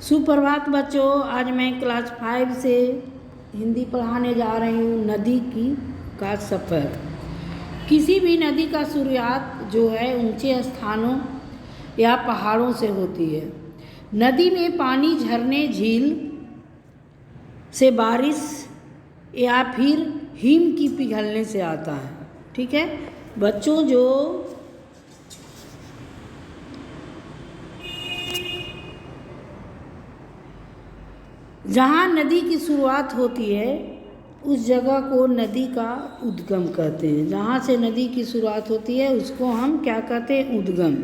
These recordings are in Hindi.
सुप्रभात बच्चों, आज मैं क्लास 5 से हिंदी पढ़ाने जा रही हूँ। नदी का सफ़र। किसी भी नदी का शुरुआत जो है ऊंचे स्थानों या पहाड़ों से होती है। नदी में पानी झरने, झील से, बारिश या फिर हिम की पिघलने से आता है। ठीक है बच्चों, जो जहाँ नदी की शुरुआत होती है उस जगह को नदी का उद्गम कहते हैं। जहाँ से नदी की शुरुआत होती है उसको हम क्या कहते हैं? उद्गम।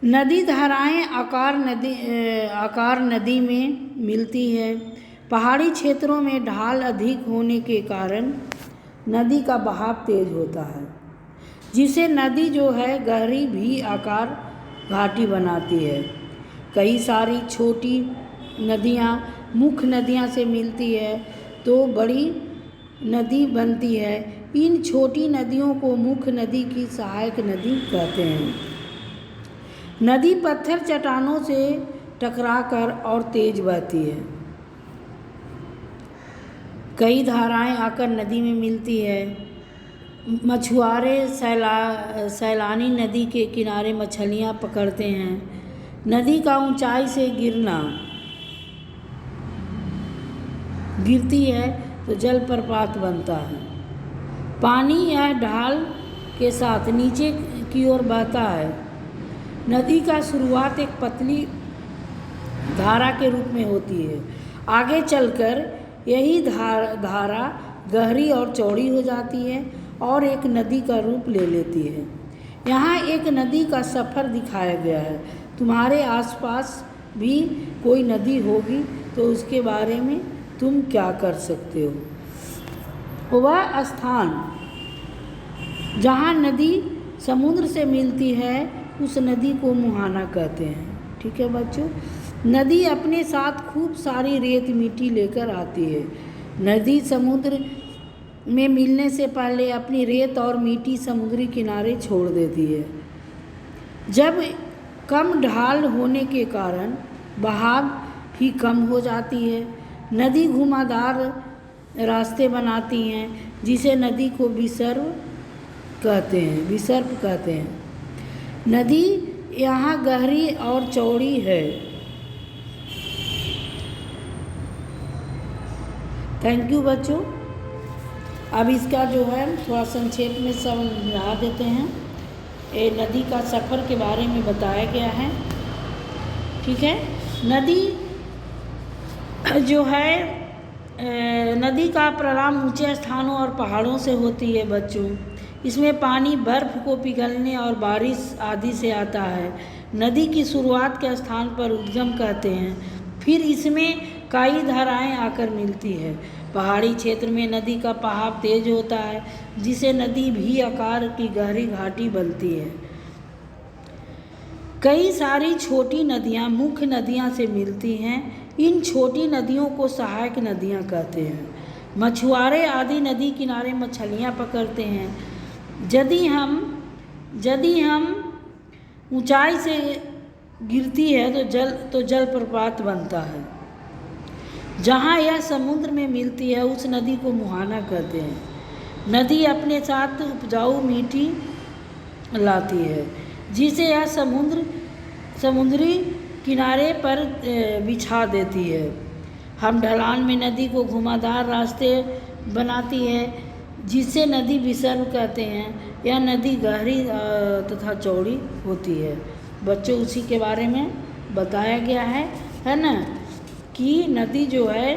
नदी धाराएं आकार नदी में मिलती है। पहाड़ी क्षेत्रों में ढाल अधिक होने के कारण नदी का बहाव तेज होता है, जिसे नदी जो है गहरी भी आकार घाटी बनाती है। कई सारी छोटी नदियाँ मुख्य नदियाँ से मिलती है तो बड़ी नदी बनती है। इन छोटी नदियों को मुख्य नदी की सहायक नदी कहते हैं। नदी पत्थर चट्टानों से टकराकर और तेज बहती है। कई धाराएं आकर नदी में मिलती है। मछुआरे सैलानी नदी के किनारे मछलियाँ पकड़ते हैं। नदी का ऊंचाई से गिरती है तो जलप्रपात बनता है। पानी या ढाल के साथ नीचे की ओर बहता है। नदी का शुरुआत एक पतली धारा के रूप में होती है। आगे चलकर यही धारा गहरी और चौड़ी हो जाती है और एक नदी का रूप ले लेती है। यहाँ एक नदी का सफ़र दिखाया गया है। तुम्हारे आसपास भी कोई नदी होगी तो उसके बारे में तुम क्या कर सकते हो? वह स्थान जहाँ नदी समुद्र से मिलती है उस नदी को मुहाना कहते हैं। ठीक है बच्चों, नदी अपने साथ खूब सारी रेत मिट्टी लेकर आती है। नदी समुद्र में मिलने से पहले अपनी रेत और मिट्टी समुद्री किनारे छोड़ देती है। जब कम ढाल होने के कारण बहाव भी कम हो जाती है। नदी घुमावदार रास्ते बनाती हैं, जिसे नदी को विसर्प कहते हैं। नदी यहाँ गहरी और चौड़ी है। थैंक यू बच्चों। अब इसका जो है थोड़ा संक्षेप में समझा देते हैं। ये नदी का सफ़र के बारे में बताया गया है। ठीक है, नदी जो है नदी का प्रारंभ ऊंचे स्थानों और पहाड़ों से होती है बच्चों। इसमें पानी बर्फ़ को पिघलने और बारिश आदि से आता है। नदी की शुरुआत के स्थान पर उद्गम कहते हैं। फिर इसमें कई धाराएं आकर मिलती है। पहाड़ी क्षेत्र में नदी का बहाव तेज होता है, जिसे नदी भी आकार की गहरी घाटी बनती है। कई सारी छोटी नदियाँ मुख्य नदियाँ से मिलती हैं। इन छोटी नदियों को सहायक नदियाँ कहते हैं। मछुआरे आदि नदी किनारे मछलियाँ पकड़ते हैं। यदि हम ऊंचाई से गिरती है तो जलप्रपात बनता है। जहाँ यह समुद्र में मिलती है उस नदी को मुहाना कहते हैं। नदी अपने साथ उपजाऊ मिट्टी लाती है, जिसे यह समुद्री किनारे पर बिछा देती है। हम ढलान में नदी को घुमावदार रास्ते बनाती है, जिसे नदी विसर्प कहते हैं। यह नदी गहरी तथा चौड़ी होती है। बच्चों, उसी के बारे में बताया गया है ना, कि नदी जो है,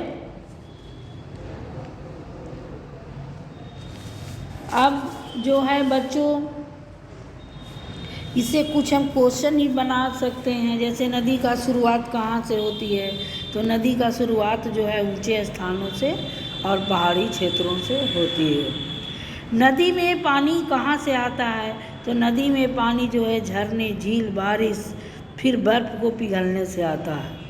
अब जो है बच्चों, इससे कुछ हम क्वेश्चन ही बना सकते हैं। जैसे नदी का शुरुआत कहाँ से होती है, तो नदी का शुरुआत जो है ऊंचे स्थानों से और पहाड़ी क्षेत्रों से होती है। नदी में पानी कहाँ से आता है, तो नदी में पानी जो है झरने, झील, बारिश, फिर बर्फ़ को पिघलने से आता है।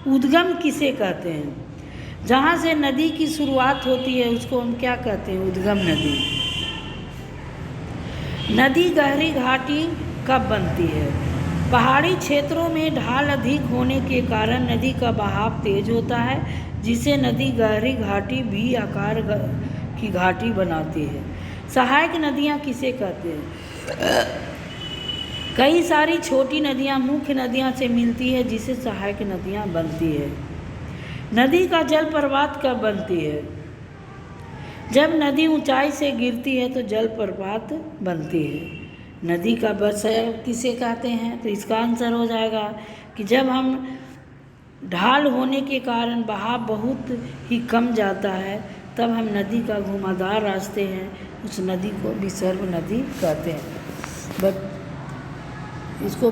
उद्गम किसे कहते हैं? जहाँ से नदी की शुरुआत होती है उसको हम क्या कहते हैं? उद्गम नदी। नदी गहरी घाटी कब बनती है? पहाड़ी क्षेत्रों में ढाल अधिक होने के कारण नदी का बहाव तेज होता है, जिससे नदी गहरी घाटी भी आकार की घाटी बनाती है। सहायक नदियाँ किसे कहते हैं? कई सारी छोटी नदियाँ मुख्य नदियाँ से मिलती है, जिसे सहायक नदियाँ बनती है। नदी का जल प्रपात कब बनती है? जब नदी ऊंचाई से गिरती है तो जल प्रपात बनती है। नदी का बसैल किसे कहते हैं? तो इसका आंसर हो जाएगा कि जब हम ढाल होने के कारण बहाव बहुत ही कम जाता है, तब हम नदी का घुमावदार रास्ते हैं, उस नदी को विसर्ग नदी कहते हैं।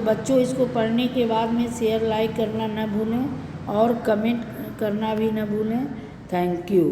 बच्चों इसको पढ़ने के बाद में शेयर लाइक करना न भूलें और कमेंट करना भी न भूलें। Thank you.